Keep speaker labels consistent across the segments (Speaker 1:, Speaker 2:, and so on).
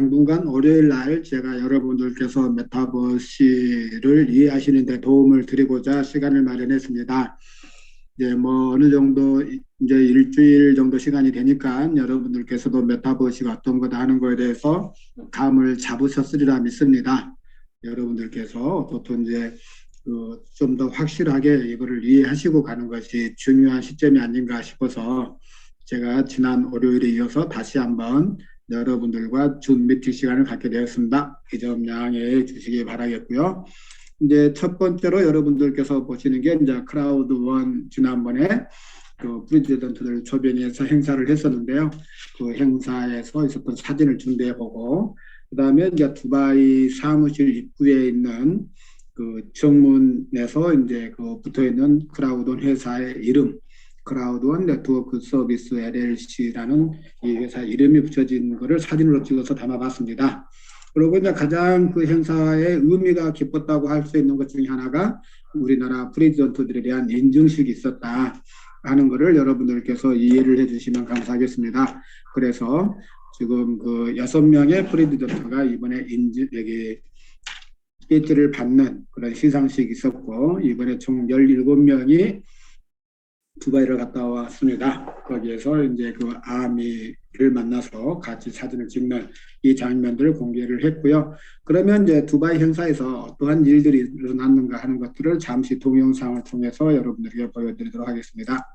Speaker 1: 당분간 월요일 날 제가 여러분들께서 메타버시를 이해하시는 데 도움을 드리고자 시간을 마련했습니다. 이제 뭐 어느 정도 이제 일주일 정도 시간이 되니까 여러분들께서도 메타버시가 어떤 거다 하는 거에 대해서 감을 잡으셨으리라 믿습니다. 여러분들께서 보통 이제 좀 더 확실하게 이거를 이해하시고 가는 것이 중요한 시점이 아닌가 싶어서 제가 지난 월요일에 이어서 다시 한번 여러분들과 줌 미팅 시간을 갖게 되었습니다. 이 점 양해해 주시기 바라겠고요. 이제 첫 번째로 여러분들께서 보시는 게 이제 크라우드 원 지난번에 그 프레지던트들 초빙해서 행사를 했었는데요. 그 행사에서 있었던 사진을 준비해 보고 그다음에 이제 두바이 사무실 입구에 있는 그 정문에서 이제 그 붙어 있는 크라우드원 회사의 이름 크라우드원 네트워크 서비스 LLC라는 이 회사 이름이 붙여진 것을 사진으로 찍어서 담아봤습니다. 그리고 이제 가장 그 행사의 의미가 깊었다고 할 수 있는 것 중에 하나가 우리나라 프레지던트들에 대한 인증식이 있었다 하는 것을 여러분들께서 이해를 해주시면 감사하겠습니다. 그래서 지금 그 6명의 프레지던트가 이번에 여기 배지를 받는 그런 시상식이 있었고 이번에 총 17명이 두바이를 갔다 왔습니다. 거기에서 이제 그 아미를 만나서 같이 사진을 찍는 이 장면들을 공개를 했고요. 그러면 이제 두바이 행사에서 어떠한 일들이 일어났는가 하는 것들을 잠시 동영상을 통해서 여러분들에게 보여드리도록 하겠습니다.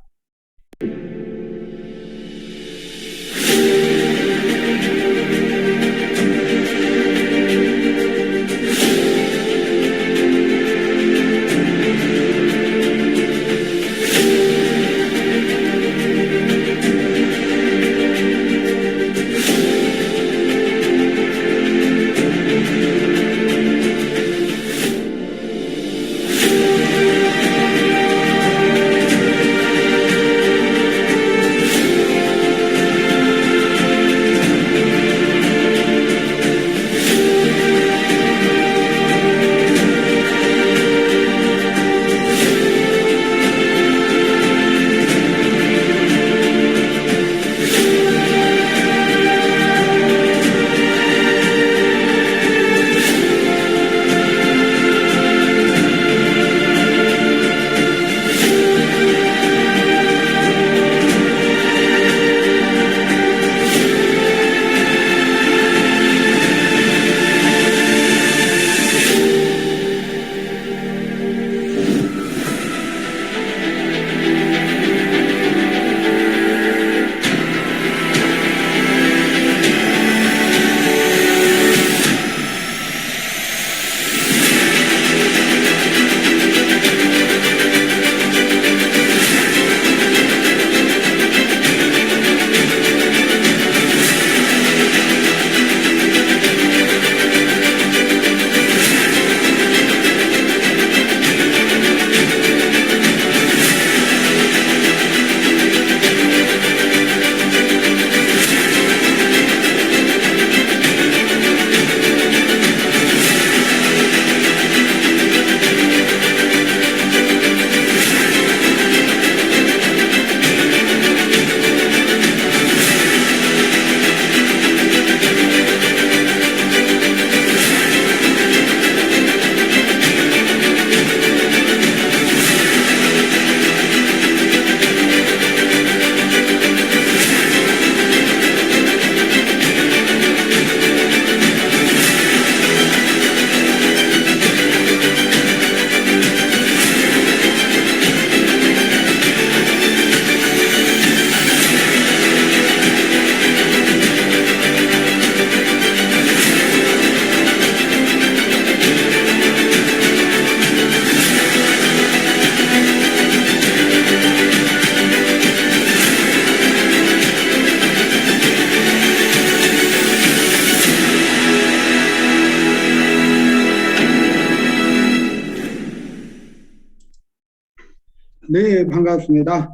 Speaker 1: 네, 반갑습니다.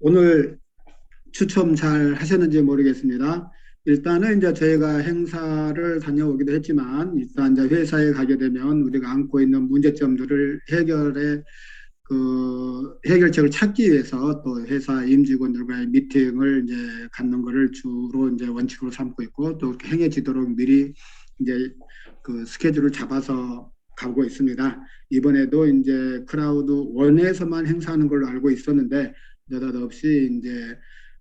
Speaker 1: 오늘 추첨 잘 하셨는지 모르겠습니다. 일단은 이제 저희가 행사를 다녀오기도 했지만 일단 이제 회사에 가게 되면 우리가 안고 있는 문제점들을 해결해 해결책을 찾기 위해서 또 회사 임직원들과의 미팅을 이제 갖는 거를 주로 이제 원칙으로 삼고 있고 또 행해지도록 미리 이제 그 스케줄을 잡아서 가고 있습니다. 이번에도 이제 크라우드 원에서만 행사하는 걸로 알고 있었는데 느닷없이 이제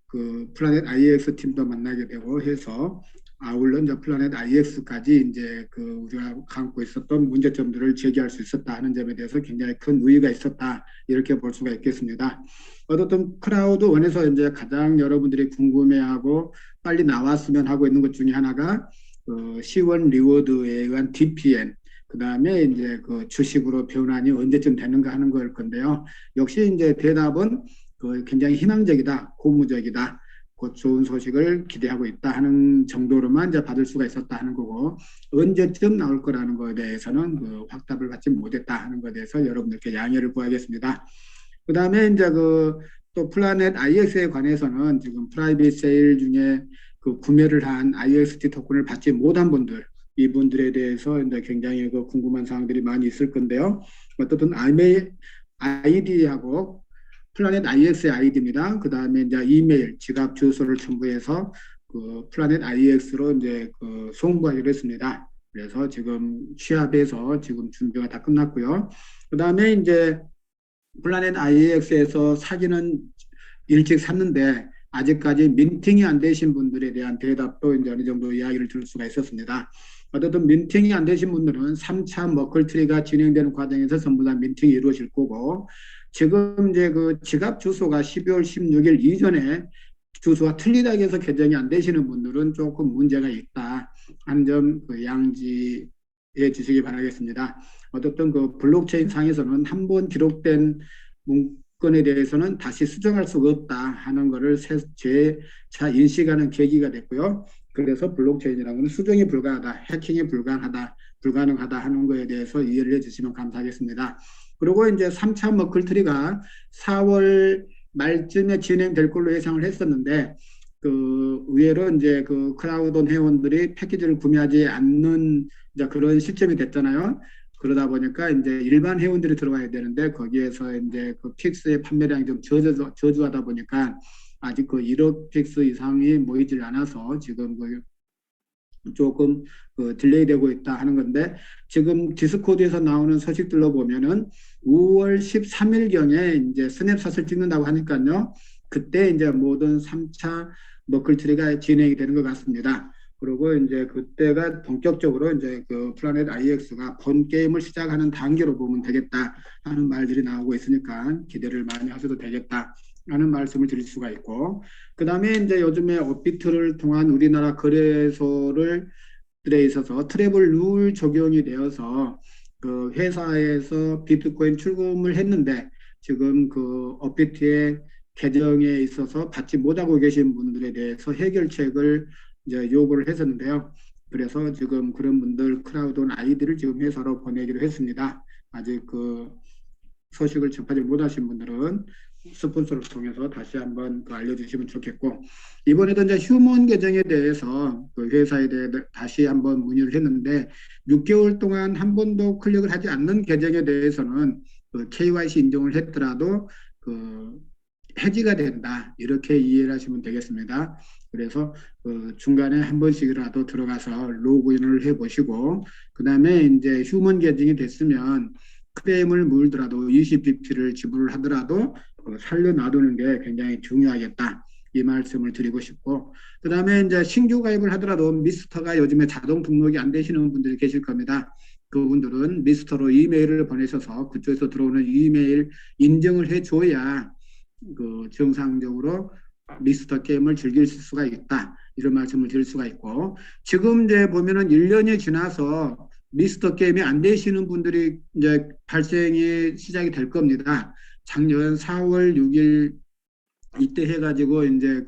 Speaker 1: 그 플라넷 IX 팀도 만나게 되고 해서 아울러 이제 플라넷 IX까지 이제 그 우리가 갖고 있었던 문제점들을 제기할 수 있었다 하는 점에 대해서 굉장히 큰 우위가 있었다 이렇게 볼 수가 있겠습니다. 어쨌든 크라우드 원에서 이제 가장 여러분들이 궁금해하고 빨리 나왔으면 하고 있는 것 중에 하나가 시원 리워드에 의한 DPN 그 다음에 이제 그 주식으로 변환이 언제쯤 되는가 하는 걸 건데요. 역시 이제 대답은 굉장히 희망적이다, 고무적이다. 곧 좋은 소식을 기대하고 있다 하는 정도로만 이제 받을 수가 있었다 하는 거고 언제쯤 나올 거라는 것에 대해서는 확답을 받지 못했다 하는 것에 대해서 여러분들께 양해를 구하겠습니다. 그 다음에 이제 또 플라넷 IX에 관해서는 지금 프라이빗 세일 중에 그 구매를 한 IXT 토큰을 받지 못한 분들 이분들에 대해서 이제 굉장히 궁금한 사항들이 많이 있을 건데요. 어떻든 아이디하고 플라넷 IX의 아이디입니다. 그 다음에 이제 이메일, 지갑 주소를 첨부해서 그 플라넷 IX로 이제 송부하기로 했습니다. 그래서 지금 취합해서 지금 준비가 다 끝났고요. 그 다음에 이제 플라넷 IX에서 사기는 일찍 샀는데 아직까지 민팅이 안 되신 분들에 대한 대답도 이제 어느 정도 이야기를 들을 수가 있었습니다. 어쨌든 민팅이 안 되신 분들은 3차 머클트리가 진행되는 과정에서 전부 다 민팅이 이루어질 거고 지금 이제 그 지갑 주소가 12월 16일 이전에 주소가 틀리다고 해서 개정이 안 되시는 분들은 조금 문제가 있다 하는 점 양지해 주시기 바라겠습니다. 어쨌든 블록체인 상에서는 한 번 기록된 문건에 대해서는 다시 수정할 수가 없다 하는 것을 재차 인식하는 계기가 됐고요. 그래서 블록체인이라는 것은 수정이 불가하다, 해킹이 불가능하다 하는 것에 대해서 이해를 해주시면 감사하겠습니다. 그리고 이제 3차 머클트리가 4월 말쯤에 진행될 걸로 예상을 했었는데 의외로 이제 크라우돈 회원들이 패키지를 구매하지 않는 이제 그런 시점이 됐잖아요. 그러다 보니까 이제 일반 회원들이 들어가야 되는데 거기에서 이제 픽스의 판매량이 좀 저조하다 보니까 아직 1억 픽스 이상이 모이질 않아서 지금 조금 딜레이되고 있다 하는 건데 지금 디스코드에서 나오는 소식들로 보면은 5월 13일경에 이제 스냅샷을 찍는다고 하니까요. 그때 이제 모든 3차 머클트리가 진행이 되는 것 같습니다. 그리고 이제 그때가 본격적으로 이제 플라넷 IX가 본 게임을 시작하는 단계로 보면 되겠다 하는 말들이 나오고 있으니까 기대를 많이 하셔도 되겠다 하는 말씀을 드릴 수가 있고 그 다음에 이제 요즘에 업비트를 통한 우리나라 거래소를 들에 있어서 트래블 룰 적용이 되어서 회사에서 비트코인 출금을 했는데 지금 업비트의 계정에 있어서 받지 못하고 계신 분들에 대해서 해결책을 이제 요구를 했었는데요. 그래서 지금 그런 분들 크라우돈 아이디를 지금 회사로 보내기로 했습니다. 아직 소식을 접하지 못하신 분들은 스폰서를 통해서 다시 한번 알려주시면 좋겠고 이번에도 이제 휴먼 계정에 대해서 회사에 대해 다시 한번 문의를 했는데 6개월 동안 한 번도 클릭을 하지 않는 계정에 대해서는 KYC 인증을 했더라도 해지가 된다 이렇게 이해를 하시면 되겠습니다. 그래서 중간에 한 번씩이라도 들어가서 로그인을 해보시고 그 다음에 이제 휴먼 계정이 됐으면 크레임을 물더라도 20bp를 지불을 하더라도 살려놔두는 게 굉장히 중요하겠다. 이 말씀을 드리고 싶고 그 다음에 이제 신규 가입을 하더라도 미스터가 요즘에 자동 등록이 안 되시는 분들이 계실 겁니다. 그분들은 미스터로 이메일을 보내셔서 그쪽에서 들어오는 이메일 인증을 해줘야 정상적으로 미스터 게임을 즐길 수가 있다. 이런 말씀을 드릴 수가 있고 지금 이제 보면은 1년이 지나서 미스터 게임이 안 되시는 분들이 이제 발생이 시작이 될 겁니다. 작년 4월 6일 이때 해가지고 이제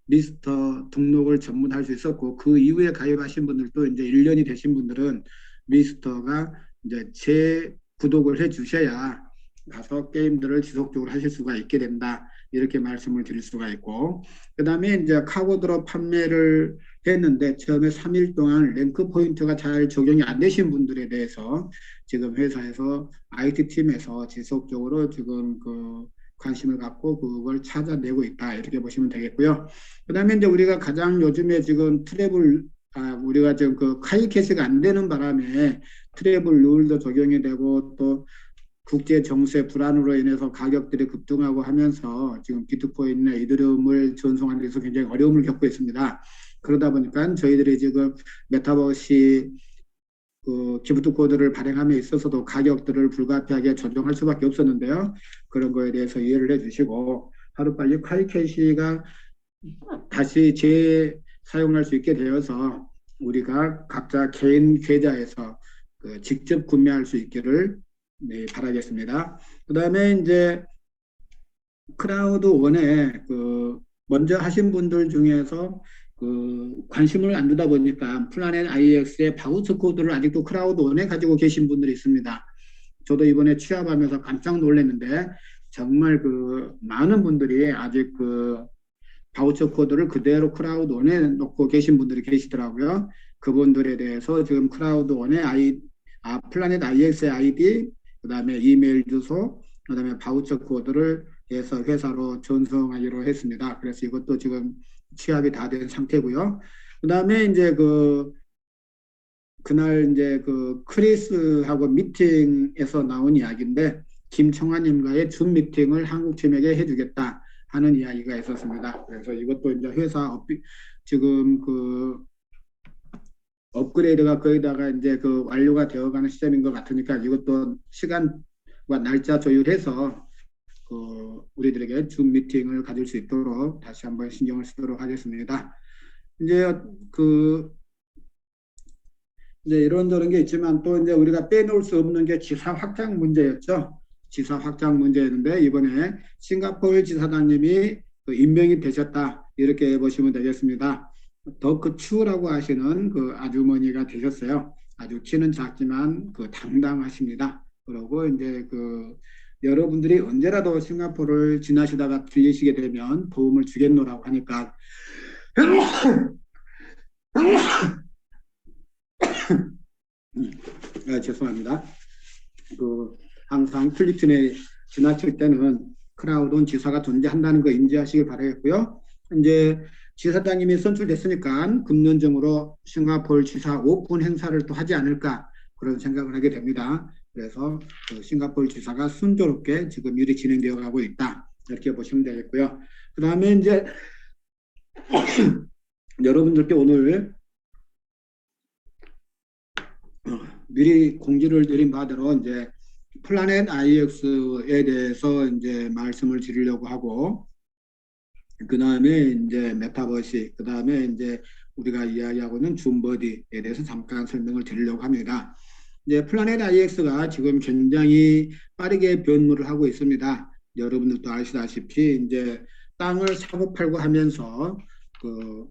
Speaker 1: 미스터 등록을 전문할 수 있었고 그 이후에 가입하신 분들도 이제 1년이 되신 분들은 미스터가 이제 재구독을 해 주셔야 가서 게임들을 지속적으로 하실 수가 있게 된다. 이렇게 말씀을 드릴 수가 있고, 그 다음에 이제 카고드로 판매를 했는데 처음에 3일 동안 랭크 포인트가 잘 적용이 안 되신 분들에 대해서 지금 회사에서 IT 팀에서 지속적으로 지금 그 관심을 갖고 그걸 찾아내고 있다. 이렇게 보시면 되겠고요. 그 다음에 이제 우리가 가장 요즘에 지금 우리가 지금 그 카이캐시가 안 되는 바람에 트래블 룰도 적용이 되고 또 국제 정세 불안으로 인해서 가격들이 급등하고 하면서 지금 비트코인이나 이더리움을 전송하는 데서 굉장히 어려움을 겪고 있습니다. 그러다 보니까 저희들이 지금 메타버시 그 기프트 코드를 발행함에 있어서도 가격들을 불가피하게 조정할 수밖에 없었는데요. 그런 거에 대해서 이해를 해주시고 하루빨리 카이캐시가 다시 재사용할 수 있게 되어서 우리가 각자 개인 계좌에서 그 직접 구매할 수 있기를 네, 바라겠습니다. 그 다음에 이제 크라우드 원에 그 먼저 하신 분들 중에서 그 관심을 안 두다 보니까 플라넷 IX의 바우처 코드를 아직도 크라우드 원에 가지고 계신 분들이 있습니다. 저도 이번에 취합하면서 깜짝 놀랐는데 정말 그 많은 분들이 아직 그 바우처 코드를 그대로 크라우드 원에 놓고 계신 분들이 계시더라고요. 그분들에 대해서 지금 크라우드 원의 플라넷 IX의 아이디, 그다음에 이메일 주소, 그다음에 바우처 코드를 해서 회사로 전송하기로 했습니다. 그래서 이것도 지금 취합이 다 된 상태고요. 그다음에 이제 그날 이제 그 크리스하고 미팅에서 나온 이야기인데 김청환님과의 줌 미팅을 한국 팀에게 해주겠다 하는 이야기가 있었습니다. 그래서 이것도 이제 지금 그 업그레이드가 거의다가 이제 그 완료가 되어가는 시점인 것 같으니까 이것도 시간과 날짜 조율해서 그 우리들에게 줌 미팅을 가질 수 있도록 다시 한번 신경을 쓰도록 하겠습니다. 이제 그 이제 이런저런 게 있지만 또 이제 우리가 빼놓을 수 없는 게 지사 확장 문제였죠. 지사 확장 문제였는데 이번에 싱가포르 지사장님이 그 임명이 되셨다 이렇게 보시면 되겠습니다. 더크 추라고 하시는 그 아주머니가 되셨어요. 아주 키는 작지만 그 당당하십니다. 그리고 이제 그 여러분들이 언제라도 싱가포르를 지나시다가 들리시게 되면 도움을 주겠노라고 하니까 죄송합니다. 그 항상 필리핀에 지나칠 때는 크라우드온 지사가 존재한다는 거 인지하시길 바라겠고요. 이제 지사장님이 선출됐으니까 금년정으로 싱가포르 지사 오픈 행사를 또 하지 않을까 그런 생각을 하게 됩니다. 그래서 그 싱가포르 지사가 순조롭게 지금 일이 진행되어 가고 있다 이렇게 보시면 되겠고요. 그 다음에 이제 여러분들께 오늘 미리 공지를 드린 바대로 이제 플라넷 IX에 대해서 이제 말씀을 드리려고 하고, 그 다음에 이제 메타버시, 그 다음에 이제 우리가 이야기하고 있는 줌버디에 대해서 잠깐 설명을 드리려고 합니다. 이제 플라넷 IX가 지금 굉장히 빠르게 변모를 하고 있습니다. 여러분들도 아시다시피 이제 땅을 사고 팔고 하면서 그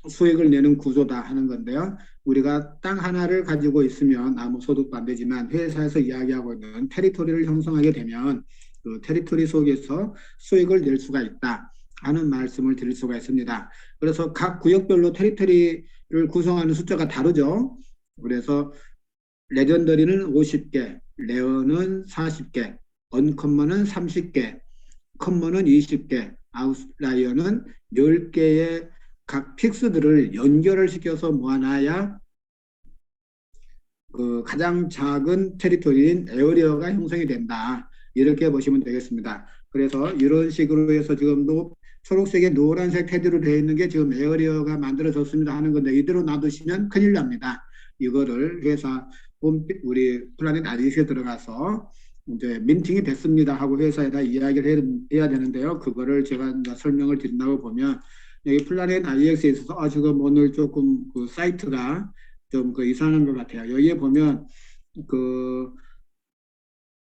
Speaker 1: 수익을 내는 구조다 하는 건데요. 우리가 땅 하나를 가지고 있으면 아무 소득도 안 되지만 회사에서 이야기하고 있는 테리토리를 형성하게 되면 그 테리토리 속에서 수익을 낼 수가 있다 하는 말씀을 드릴 수가 있습니다. 그래서 각 구역별로 테리토리를 구성하는 숫자가 다르죠. 그래서 레전더리는 50개, 레어는 40개, 언커먼은 30개, 커먼은 20개, 아웃라이어는 10개의 각 픽스들을 연결을 시켜서 모아놔야 그 가장 작은 테리토리인 에어리어가 형성이 된다. 이렇게 보시면 되겠습니다. 그래서 이런 식으로 해서 지금도 초록색에 노란색 테두리로 되어 있는 게 지금 에어리어가 만들어졌습니다 하는 건데 이대로 놔두시면 큰일 납니다. 이거를 회사 우리 플라넷 아디스에 들어가서 이제 민팅이 됐습니다 하고 회사에다 이야기를 해야 되는데요. 그거를 제가 이제 설명을 드린다고 보면 여기 플라넷 IX에 있어서 지금 오늘 조금 그 사이트가 좀 그 이상한 것 같아요. 여기에 보면 그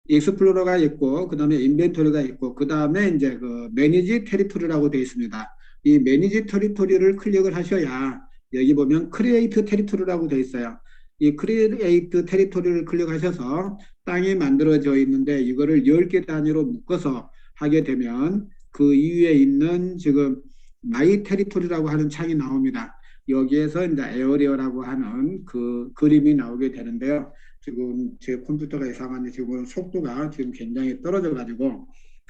Speaker 1: 익스플로러가 있고 그 다음에 인벤토리가 있고 그 다음에 이제 그 매니지 테리토리라고 되어 있습니다. 이 매니지 테리토리를 클릭을 하셔야 여기 보면 크리에이트 테리토리라고 되어 있어요. 이 크리에이트 테리토리를 클릭하셔서 땅이 만들어져 있는데 이거를 10개 단위로 묶어서 하게 되면 그 이후에 있는 지금 마이 테리토리라고 하는 창이 나옵니다. 여기에서 이제 에어리어라고 하는 그 그림이 나오게 되는데요. 지금 제 컴퓨터가 이상한데 지금 속도가 지금 굉장히 떨어져 가지고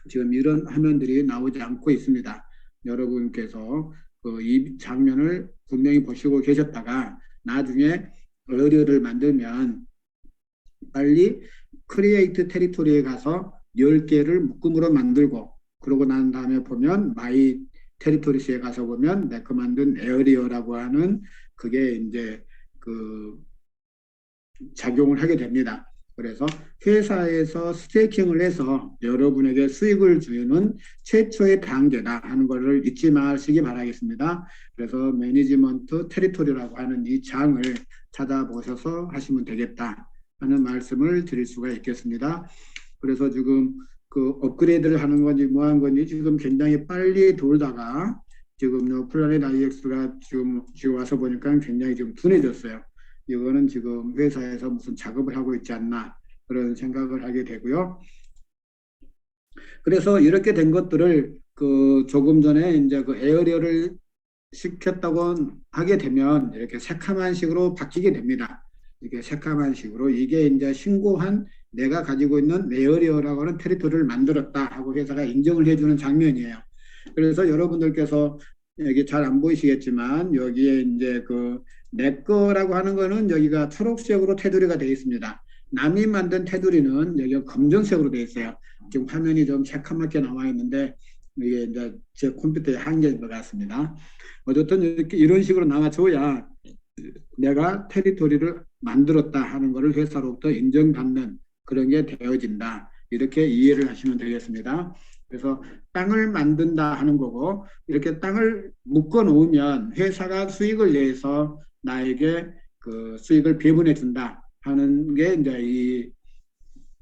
Speaker 1: 지금 이런 화면들이 나오지 않고 있습니다. 여러분께서 이 장면을 분명히 보시고 계셨다가 나중에 에어리어를 만들면 빨리 크리에이트 테리토리에 가서 10개를 묶음으로 만들고 그러고 난 다음에 보면 마이 테리토리스에 가서 보면 내가 만든 에어리어라고 하는 그게 이제 그 작용을 하게 됩니다. 그래서 회사에서 스테이킹을 해서 여러분에게 수익을 주는 최초의 단계다 하는 것을 잊지 마시기 바라겠습니다. 그래서 매니지먼트 테리토리라고 하는 이 장을 찾아보셔서 하시면 되겠다 하는 말씀을 드릴 수가 있겠습니다. 그래서 지금 그 업그레이드를 하는 건지 뭐 한 건지 지금 굉장히 빨리 돌다가 지금 플라넷 IX가 지금 와서 보니까 굉장히 좀 둔해졌어요. 이거는 지금 회사에서 무슨 작업을 하고 있지 않나 그런 생각을 하게 되고요. 그래서 이렇게 된 것들을 그 조금 전에 이제 그 에어리어를 시켰다고 하게 되면 이렇게 새카만 식으로 바뀌게 됩니다. 이게 새카만 식으로 이게 이제 신고한 내가 가지고 있는 에어리어라고 하는 테리토리를 만들었다 하고 회사가 인정을 해주는 장면이에요. 그래서 여러분들께서 여기 잘 안 보이시겠지만 여기에 이제 그 내 거라고 하는 거는 여기가 초록색으로 테두리가 되어 있습니다. 남이 만든 테두리는 여기가 검정색으로 되어 있어요. 지금 화면이 좀 새카맣게 나와 있는데 이게 이제 제 컴퓨터의 한계인 것 같습니다. 어쨌든 이렇게 이런 식으로 나와줘야 내가 테리토리를 만들었다 하는 것을 회사로부터 인정받는 그런 게 되어진다. 이렇게 이해를 하시면 되겠습니다. 그래서 땅을 만든다 하는 거고 이렇게 땅을 묶어 놓으면 회사가 수익을 내서 나에게 그 수익을 배분해 준다 하는 게 이제 이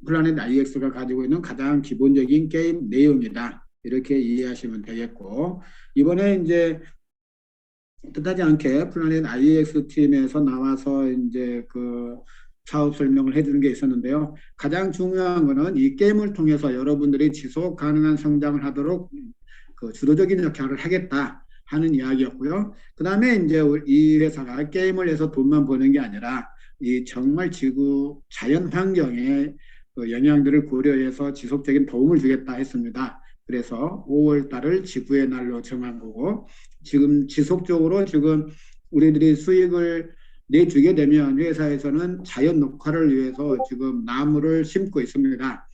Speaker 1: 플라넷 IX가 가지고 있는 가장 기본적인 게임 내용이다. 이렇게 이해하시면 되겠고 이번에 이제 뜻하지 않게 플라넷 IX 팀에서 나와서 이제 그 사업 설명을 해주는 게 있었는데요. 가장 중요한 거는 이 게임을 통해서 여러분들이 지속 가능한 성장을 하도록 그 주도적인 역할을 하겠다 하는 이야기였고요. 그 다음에 이제 이 회사가 게임을 해서 돈만 버는 게 아니라 이 정말 지구 자연 환경에 그 영향들을 고려해서 지속적인 도움을 주겠다 했습니다. 그래서 5월 달을 지구의 날로 정한 거고 지금 지속적으로 지금 우리들이 수익을 내주게 되면 회사에서는 자연 녹화를 위해서 지금 나무를 심고 있습니다.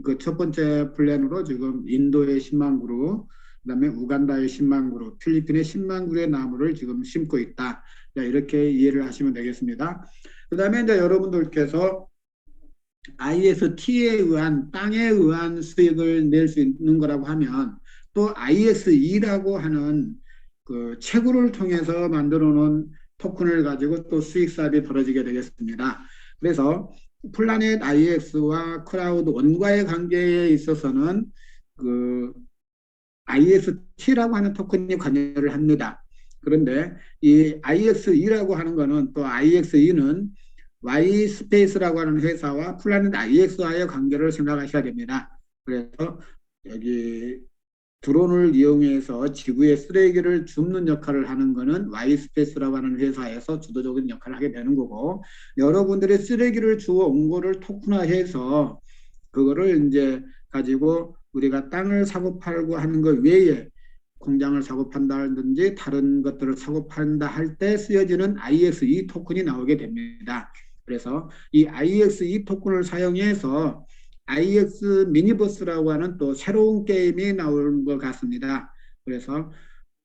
Speaker 1: 그 첫 번째 플랜으로 지금 인도의 10만 그루, 그다음에 우간다의 10만 그루, 필리핀의 10만 그루의 나무를 지금 심고 있다. 이렇게 이해를 하시면 되겠습니다. 그다음에 이제 여러분들께서 IST에 의한 땅에 의한 수익을 낼 수 있는 거라고 하면 또 ISE라고 하는 그 채굴을 통해서 만들어 놓은 토큰을 가지고 또 수익 사업이 벌어지게 되겠습니다. 그래서 플라넷 IX와 크라우드 원과의 관계에 있어서는 그 IST라고 하는 토큰이 관여를 합니다. 그런데 이 IXE라고 하는 거는 또 IXE는 Y스페이스라고 하는 회사와 플라넷 IX와의 관계를 생각하셔야 됩니다. 그래서 여기 드론을 이용해서 지구의 쓰레기를 줍는 역할을 하는 것은 Y스페이스라고 하는 회사에서 주도적인 역할을 하게 되는 거고 여러분들이 쓰레기를 주워 온 거를 토큰화해서 그거를 이제 가지고 우리가 땅을 사고 팔고 하는 것 외에 공장을 사고 판다든지 다른 것들을 사고 판다 할 때 쓰여지는 IXE 토큰이 나오게 됩니다. 그래서 이 IXE 토큰을 사용해서 IX 미니버스라고 하는 또 새로운 게임이 나오는 것 같습니다. 그래서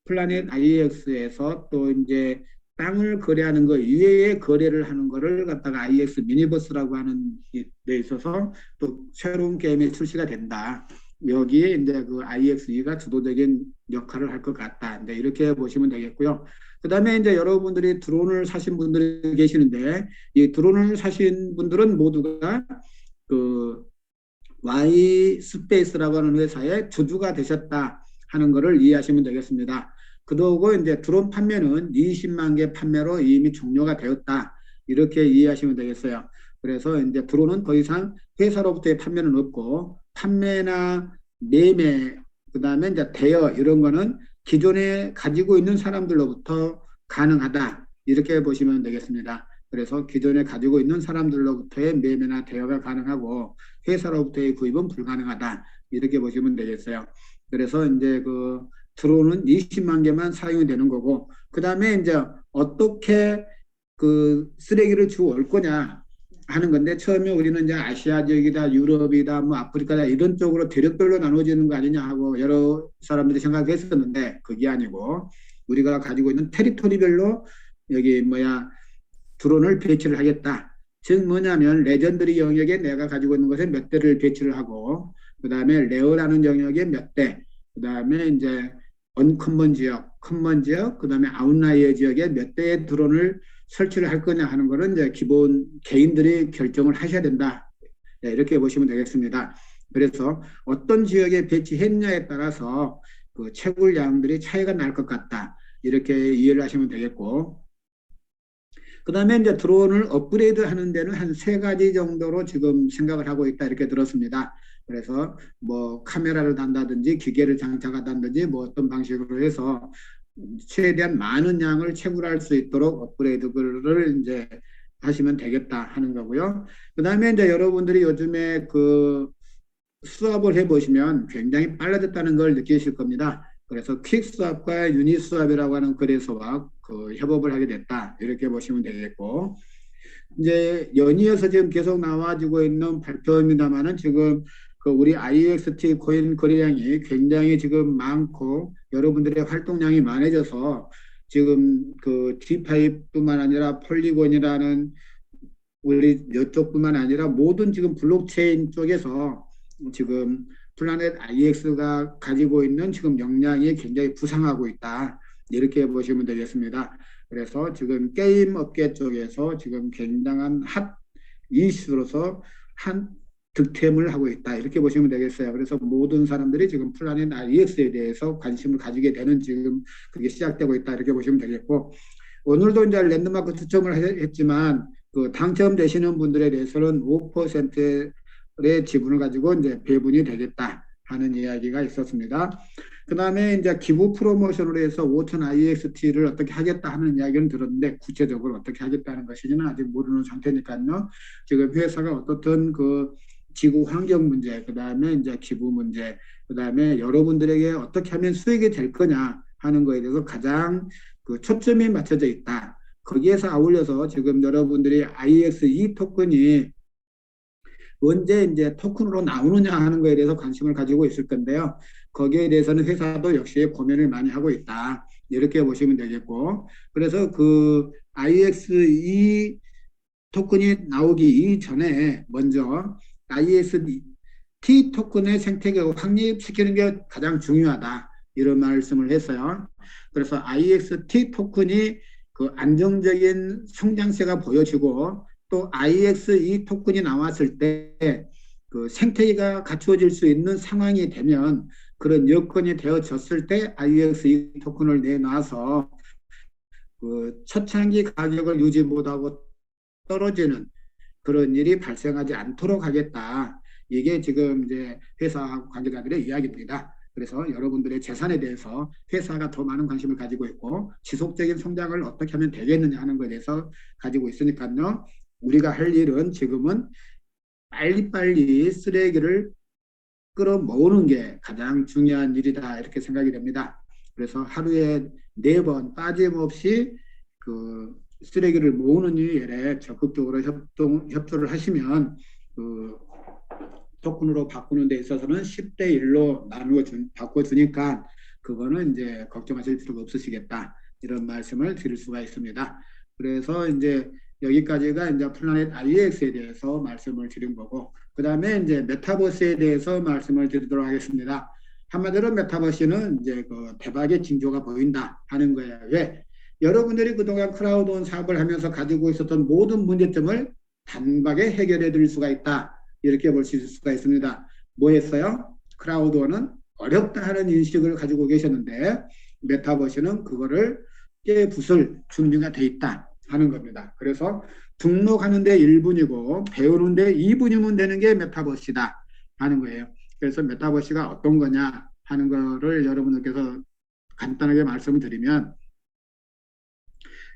Speaker 1: 플라넷 IX에서 또 이제 땅을 거래하는 것 이외에 거래를 하는 것을 갖다가 IX 미니버스라고 하는 데 있어서 또 새로운 게임이 출시가 된다. 여기에 이제 그 IXE가 주도적인 역할을 할 것 같다. 이제 이렇게 보시면 되겠고요. 그 다음에 이제 여러분들이 드론을 사신 분들이 계시는데 이 드론을 사신 분들은 모두가 그 Y 스페이스라고 하는 회사의 주주가 되셨다 하는 것을 이해하시면 되겠습니다. 그러고 이제 드론 판매는 20만 개 판매로 이미 종료가 되었다. 이렇게 이해하시면 되겠어요. 그래서 이제 드론은 더 이상 회사로부터의 판매는 없고 판매나 매매 그다음에 이제 대여 이런 거는 기존에 가지고 있는 사람들로부터 가능하다. 이렇게 보시면 되겠습니다. 그래서 기존에 가지고 있는 사람들로부터의 매매나 대여가 가능하고 회사로부터의 구입은 불가능하다. 이렇게 보시면 되겠어요. 그래서 이제 그 드론은 20만 개만 사용이 되는 거고, 그 다음에 이제 어떻게 그 쓰레기를 주워올 거냐 하는 건데, 처음에 우리는 이제 아시아 지역이다, 유럽이다, 뭐 아프리카다 이런 쪽으로 대륙별로 나눠지는 거 아니냐 하고 여러 사람들이 생각했었는데, 그게 아니고 우리가 가지고 있는 테리토리별로 여기 뭐야 드론을 배치를 하겠다. 즉 뭐냐면 레전드리 영역에 내가 가지고 있는 것에 몇 대를 배치를 하고 그다음에 레어라는 영역에 몇 대, 그다음에 이제 언커먼 지역, 커먼 지역, 그다음에 아웃라이어 지역에 몇 대의 드론을 설치를 할 거냐 하는 거는 이제 기본 개인들이 결정을 하셔야 된다. 네, 이렇게 보시면 되겠습니다. 그래서 어떤 지역에 배치했냐에 따라서 그 채굴량들이 차이가 날 것 같다. 이렇게 이해를 하시면 되겠고, 그 다음에 이제 드론을 업그레이드 하는 데는 한 세 가지 정도로 지금 생각을 하고 있다 이렇게 들었습니다. 그래서 뭐 카메라를 단다든지 기계를 장착한다든지 뭐 어떤 방식으로 해서 최대한 많은 양을 채굴할 수 있도록 업그레이드를 이제 하시면 되겠다 하는 거고요. 그 다음에 이제 여러분들이 요즘에 그 수업을 해보시면 굉장히 빨라졌다는 걸 느끼실 겁니다. 그래서 퀵 수업과 유닛 수업이라고 하는 거래소와 그 협업을 하게 됐다. 이렇게 보시면 되겠고, 이제 연이어서 지금 계속 나와지고 있는 발표입니다만은 지금 그 우리 IXT 코인 거래량이 굉장히 지금 많고 여러분들의 활동량이 많아져서 지금 그 D5뿐만 아니라 폴리곤이라는 우리 이쪽뿐만 아니라 모든 지금 블록체인 쪽에서 지금 플라넷 IX가 가지고 있는 지금 역량이 굉장히 부상하고 있다. 이렇게 보시면 되겠습니다. 그래서 지금 게임 업계 쪽에서 지금 굉장한 핫 이슈로서 한 득템을 하고 있다. 이렇게 보시면 되겠어요. 그래서 모든 사람들이 지금 플라넷 IX에 대해서 관심을 가지게 되는 지금 그게 시작되고 있다. 이렇게 보시면 되겠고, 오늘도 이제 랜드마크 추첨을 했지만 그 당첨되시는 분들에 대해서는 5%의 지분을 가지고 이제 배분이 되겠다 하는 이야기가 있었습니다. 그 다음에 이제 기부 프로모션으로 해서 5천 IXT를 어떻게 하겠다 하는 이야기는 들었는데 구체적으로 어떻게 하겠다는 것이지는 아직 모르는 상태니까요. 지금 회사가 어떻든 그 지구 환경 문제, 그 다음에 이제 기부 문제, 그 다음에 여러분들에게 어떻게 하면 수익이 될 거냐 하는 거에 대해서 가장 그 초점이 맞춰져 있다. 거기에서 아울러서 지금 여러분들이 IXE 토큰이 언제 이제 토큰으로 나오느냐 하는 거에 대해서 관심을 가지고 있을 건데요. 거기에 대해서는 회사도 역시 고민을 많이 하고 있다. 이렇게 보시면 되겠고, 그래서 그 IXE 토큰이 나오기 이전에 먼저 IXT 토큰의 생태계를 확립시키는 게 가장 중요하다. 이런 말씀을 했어요. 그래서 IXT 토큰이 그 안정적인 성장세가 보여지고 또 IXE 토큰이 나왔을 때 그 생태계가 갖추어질 수 있는 상황이 되면 그런 여건이 되어졌을 때 IXE 토큰을 내놔서 그 초창기 가격을 유지 못하고 떨어지는 그런 일이 발생하지 않도록 하겠다. 이게 지금 이제 회사 관계자들의 이야기입니다. 그래서 여러분들의 재산에 대해서 회사가 더 많은 관심을 가지고 있고 지속적인 성장을 어떻게 하면 되겠느냐 하는 것에 대해서 가지고 있으니까요. 우리가 할 일은 지금은 빨리빨리 쓰레기를 끌어모으는 게 가장 중요한 일이다 이렇게 생각이 됩니다. 그래서 하루에 4번 빠짐없이 그 쓰레기를 모으는 일에 적극적으로 협조를 하시면 그 토큰으로 바꾸는 데 있어서는 10대 1로 바꿔주니까 그거는 이제 걱정하실 필요가 없으시겠다. 이런 말씀을 드릴 수가 있습니다. 그래서 이제 여기까지가 이제 플라넷 IX에 대해서 말씀을 드린 거고, 그 다음에 이제 메타버스에 대해서 말씀을 드리도록 하겠습니다. 한마디로 메타버스는 이제 그 대박의 징조가 보인다 하는 거예요. 왜? 여러분들이 그동안 크라우드온 사업을 하면서 가지고 있었던 모든 문제점을 단박에 해결해 드릴 수가 있다. 이렇게 볼 수가 있습니다. 뭐였어요? 크라우드온은 어렵다 하는 인식을 가지고 계셨는데 메타버스는 그거를 깨부술 준비가 돼 있다 하는 겁니다. 그래서 등록하는데 1분이고 배우는데 2분이면 되는 게 메타버시다 하는 거예요. 그래서 메타버시가 어떤 거냐 하는 거를 여러분들께서 간단하게 말씀을 드리면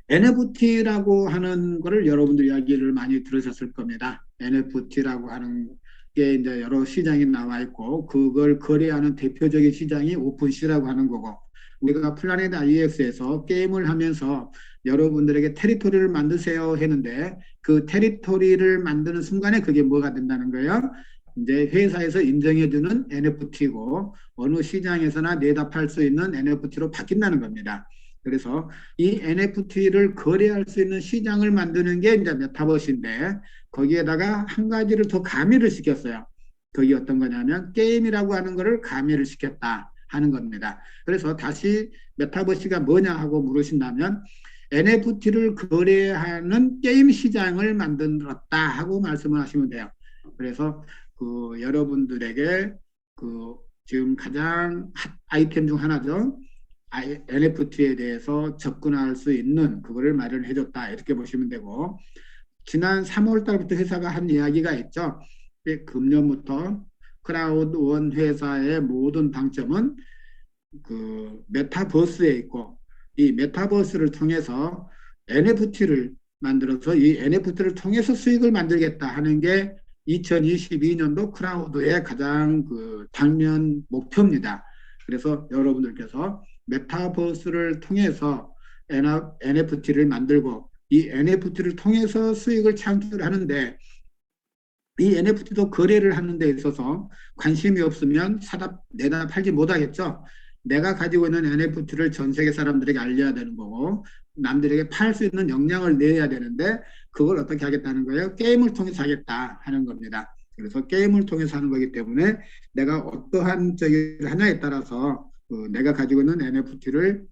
Speaker 1: NFT라고 하는 거를 여러분들 이야기를 많이 들으셨을 겁니다. NFT라고 하는 게 이제 여러 시장이 나와 있고 그걸 거래하는 대표적인 시장이 오픈시라고 하는 거고 우리가 플라넷 IX에서 게임을 하면서 여러분들에게 테리토리를 만드세요 했는데 그 테리토리를 만드는 순간에 그게 뭐가 된다는 거예요? 이제 회사에서 인정해주는 NFT고 어느 시장에서나 내다 팔 수 있는 NFT로 바뀐다는 겁니다. 그래서 이 NFT를 거래할 수 있는 시장을 만드는 게 이제 메타버스인데 거기에다가 한 가지를 더 가미를 시켰어요. 그게 어떤 거냐면 게임이라고 하는 거를 가미를 시켰다 하는 겁니다. 그래서 다시 메타버스가 뭐냐 하고 물으신다면 NFT를 거래하는 게임 시장을 만들었다 하고 말씀을 하시면 돼요. 그래서 그 여러분들에게 그 지금 가장 핫 아이템 중 하나죠. NFT에 대해서 접근할 수 있는 그거를 마련해 줬다 이렇게 보시면 되고 지난 3월 달부터 회사가 한 이야기가 있죠. 금년부터 크라우드원 회사의 모든 방점은 그 메타버스에 있고 이 메타버스를 통해서 NFT를 만들어서 이 NFT를 통해서 수익을 만들겠다 하는 게 2022년도 크라우드의 가장 그 당면 목표입니다. 그래서 여러분들께서 메타버스를 통해서 NFT를 만들고 이 NFT를 통해서 수익을 창출하는데 이 NFT도 거래를 하는 데 있어서 관심이 없으면 사다 내다 팔지 못하겠죠. 내가 가지고 있는 NFT를 전 세계 사람들에게 알려야 되는 거고 남들에게 팔 수 있는 역량을 내야 되는데 그걸 어떻게 하겠다는 거예요? 게임을 통해서 하겠다 하는 겁니다. 그래서 게임을 통해서 하는 거기 때문에 내가 어떠한 저기를 하냐에 따라서 내가 가지고 있는 NFT를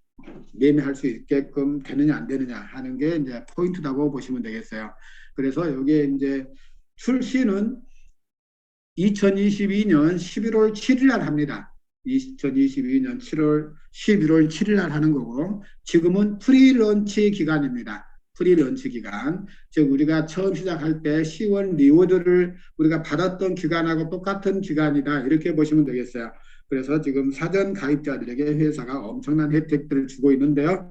Speaker 1: 매매할 수 있게끔 되느냐 안 되느냐 하는 게 이제 포인트라고 보시면 되겠어요. 그래서 여기에 이제 출시는 2022년 11월 7일 날 합니다. 2022년 11월 7일 날 하는 거고 지금은 프리런치 기간입니다. 프리런치 기간. 즉 우리가 처음 시작할 때 시원 리워드를 우리가 받았던 기간하고 똑같은 기간이다. 이렇게 보시면 되겠어요. 그래서 지금 사전 가입자들에게 회사가 엄청난 혜택들을 주고 있는데요.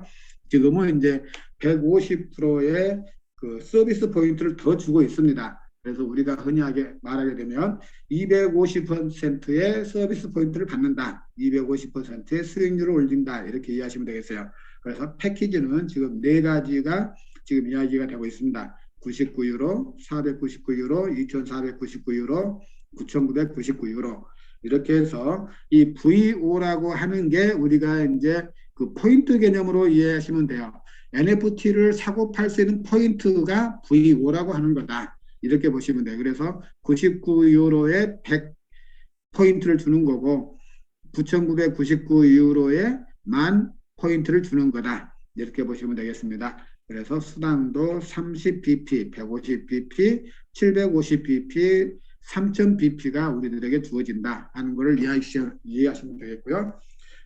Speaker 1: 지금은 이제 150%의 그 서비스 포인트를 더 주고 있습니다. 그래서 우리가 흔히하게 말하게 되면 250%의 서비스 포인트를 받는다. 250%의 수익률을 올린다. 이렇게 이해하시면 되겠어요. 그래서 패키지는 지금 네 가지가 지금 이야기가 되고 있습니다. 99유로, 499유로, 2499유로, 9999유로. 이렇게 해서 이 VO라고 하는 게 우리가 이제 그 포인트 개념으로 이해하시면 돼요. NFT를 사고 팔 수 있는 포인트가 VO라고 하는 거다. 이렇게 보시면 돼요. 그래서 99유로에 100 포인트를 주는 거고 9,999유로에 10,000 포인트를 주는 거다. 이렇게 보시면 되겠습니다. 그래서 수당도 30bp, 150bp, 750bp, 3,000bp가 우리들에게 주어진다 하는 것을 이해하시면 되겠고요.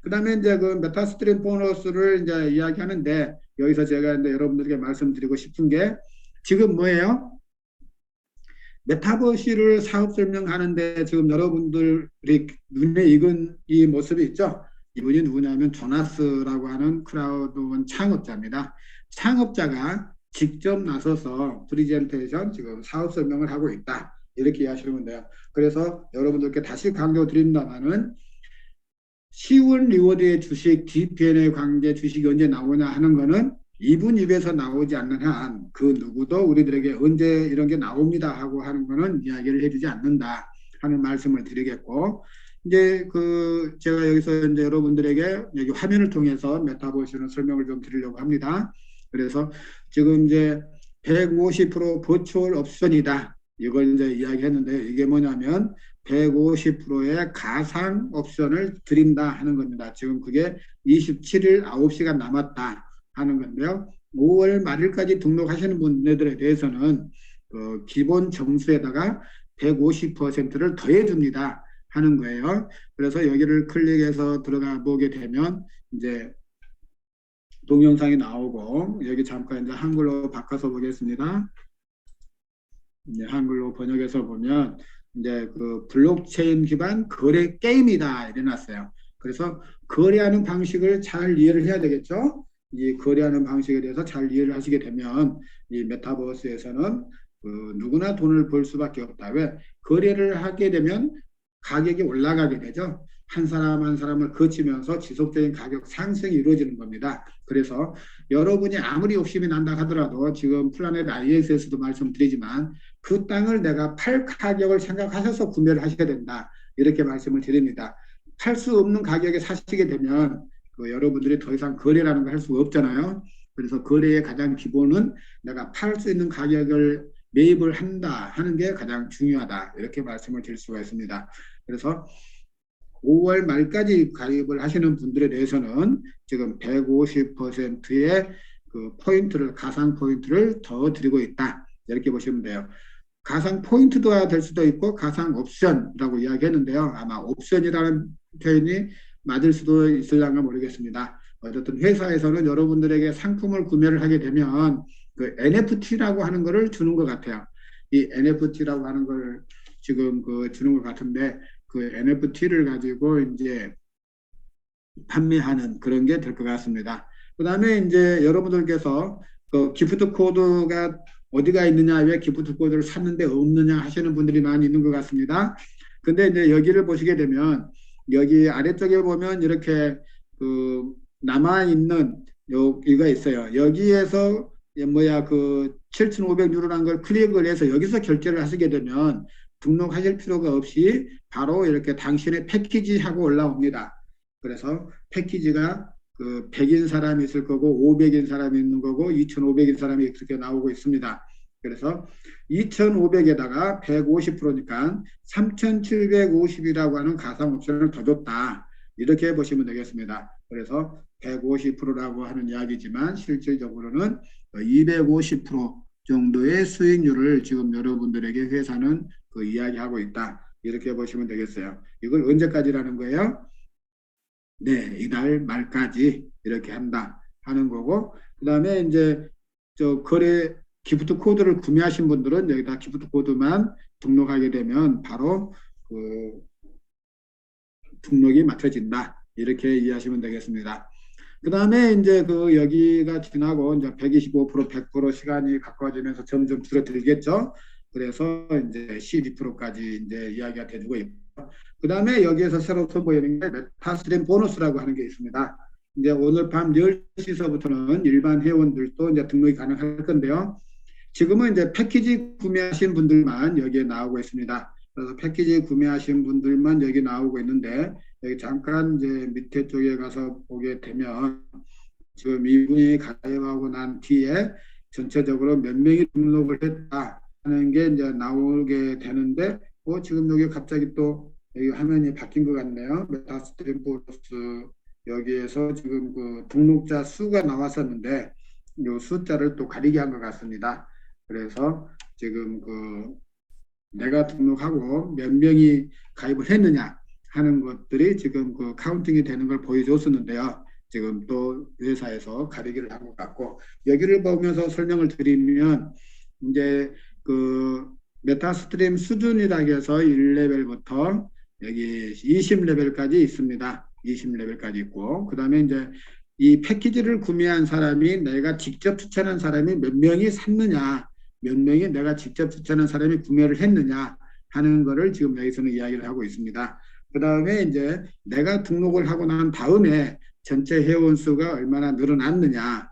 Speaker 1: 그 다음에 이제 그 메타스트림 보너스를 이제 이야기하는데 여기서 제가 이제 여러분들에게 말씀드리고 싶은 게 지금 뭐예요? 메타버시를 사업 설명하는데 지금 여러분들이 눈에 익은 이 모습이 있죠. 이분이 누구냐면 조나스라고 하는 크라우드원 창업자입니다. 창업자가 직접 나서서 프리젠테이션 지금 사업 설명을 하고 있다. 이렇게 이해하시면 돼요. 그래서 여러분들께 다시 강조드린다면은 시원 리워드의 주식, DPN의 관계 주식이 언제 나오냐 하는 거는 이분 입에서 나오지 않는 한 그 누구도 우리들에게 언제 이런 게 나옵니다 하고 하는 거는 이야기를 해주지 않는다 하는 말씀을 드리겠고 이제 그 제가 여기서 이제 여러분들에게 여기 화면을 통해서 메타버스는 설명을 좀 드리려고 합니다. 그래서 지금 이제 150% 버추얼 옵션이다. 이걸 이제 이야기했는데 이게 뭐냐면 150%의 가상 옵션을 드린다 하는 겁니다. 지금 그게 27일 9시간 남았다 하는 건데요. 5월 말일까지 등록하시는 분들에 대해서는 기본 점수에다가 150%를 더해 줍니다 하는 거예요. 그래서 여기를 클릭해서 들어가 보게 되면 이제 동영상이 나오고 여기 잠깐 이제 한글로 바꿔서 보겠습니다. 이제 한글로 번역해서 보면 이제 그 블록체인 기반 거래 게임이다 이래 놨어요. 그래서 거래하는 방식을 잘 이해를 해야 되겠죠. 이 거래하는 방식에 대해서 잘 이해를 하시게 되면 이 메타버스에서는 그 누구나 돈을 벌 수밖에 없다. 왜? 거래를 하게 되면 가격이 올라가게 되죠. 한 사람 한 사람을 거치면서 지속적인 가격 상승이 이루어지는 겁니다. 그래서 여러분이 아무리 욕심이 난다 하더라도 지금 플라넷 ISS도 말씀드리지만 그 땅을 내가 팔 가격을 생각하셔서 구매를 하셔야 된다. 이렇게 말씀을 드립니다. 팔 수 없는 가격에 사시게 되면 그 여러분들이 더 이상 거래라는 걸 할 수가 없잖아요. 그래서 거래의 가장 기본은 내가 팔 수 있는 가격을 매입을 한다 하는 게 가장 중요하다. 이렇게 말씀을 드릴 수가 있습니다. 그래서 5월 말까지 가입을 하시는 분들에 대해서는 지금 150%의 그 포인트를, 가상 포인트를 더 드리고 있다. 이렇게 보시면 돼요. 가상 포인트가 될 수도 있고 가상 옵션이라고 이야기했는데요. 아마 옵션이라는 표현이 맞을 수도 있을랑가 모르겠습니다. 어쨌든 회사에서는 여러분들에게 상품을 구매를 하게 되면 그 NFT라고 하는 거를 주는 것 같아요. 이 NFT라고 하는 걸 지금 그 주는 것 같은데 그 NFT를 가지고 이제 판매하는 그런 게 될 것 같습니다. 그 다음에 이제 여러분들께서 그 기프트 코드가 어디가 있느냐, 왜 기프트 코드를 샀는데 없느냐 하시는 분들이 많이 있는 것 같습니다. 근데 이제 여기를 보시게 되면 여기 아래쪽에 보면 이렇게 그 남아있는 여기가 있어요. 여기에서 뭐야 그 7,500유로라는 걸 클릭을 해서 여기서 결제를 하시게 되면 등록하실 필요가 없이 바로 이렇게 당신의 패키지하고 올라옵니다. 그래서 패키지가 그 100인 사람이 있을 거고 500인 사람이 있는 거고 2,500인 사람이 이렇게 나오고 있습니다. 그래서 2,500에다가 150%니까 3,750이라고 하는 가상 옵션을 더 줬다. 이렇게 보시면 되겠습니다. 그래서 150%라고 하는 이야기지만 실질적으로는 250% 정도의 수익률을 지금 여러분들에게 회사는 그 이야기하고 있다. 이렇게 보시면 되겠어요. 이걸 언제까지라는 거예요? 네, 이달 말까지 이렇게 한다 하는 거고, 그 다음에 이제 저 거래 기프트 코드를 구매하신 분들은 여기다 기프트 코드만 등록하게 되면 바로 그 등록이 맞춰진다. 이렇게 이해하시면 되겠습니다. 그 다음에 이제 그 여기가 지나고 이제 125%, 100% 시간이 가까워지면서 점점 줄어들겠죠. 그래서 이제 12%까지 이제 이야기가 돼주고 있고. 그 다음에 여기에서 새로 선보이는 게 메타스트림 보너스라고 하는 게 있습니다. 이제 오늘 밤 10시서부터는 일반 회원들도 이제 등록이 가능할 건데요. 지금은 이제 패키지 구매하신 분들만 여기에 나오고 있습니다. 그래서 패키지 구매하신 분들만 여기 나오고 있는데 여기 잠깐 이제 밑에 쪽에 가서 보게 되면 지금 이분이 가입하고 난 뒤에 전체적으로 몇 명이 등록을 했다 하는 게 이제 나오게 되는데 지금 여기 갑자기 또 여기 화면이 바뀐 것 같네요. 메타스트림 플러스 여기에서 지금 그 등록자 수가 나왔었는데 이 숫자를 또 가리게 한 것 같습니다. 그래서 지금 그 내가 등록하고 몇 명이 가입을 했느냐 하는 것들이 지금 그 카운팅이 되는 걸 보여줬었는데요. 지금 또 회사에서 가리기를 한 것 같고 여기를 보면서 설명을 드리면 이제 그 메타스트림 수준이라고 해서 1레벨부터 여기 20레벨까지 있습니다. 20레벨까지 있고 그 다음에 이제 이 패키지를 구매한 사람이 내가 직접 추천한 사람이 몇 명이 샀느냐 몇 명이 내가 직접 추천한 사람이 구매를 했느냐 하는 거를 지금 여기서는 이야기를 하고 있습니다. 그 다음에 이제 내가 등록을 하고 난 다음에 전체 회원 수가 얼마나 늘어났느냐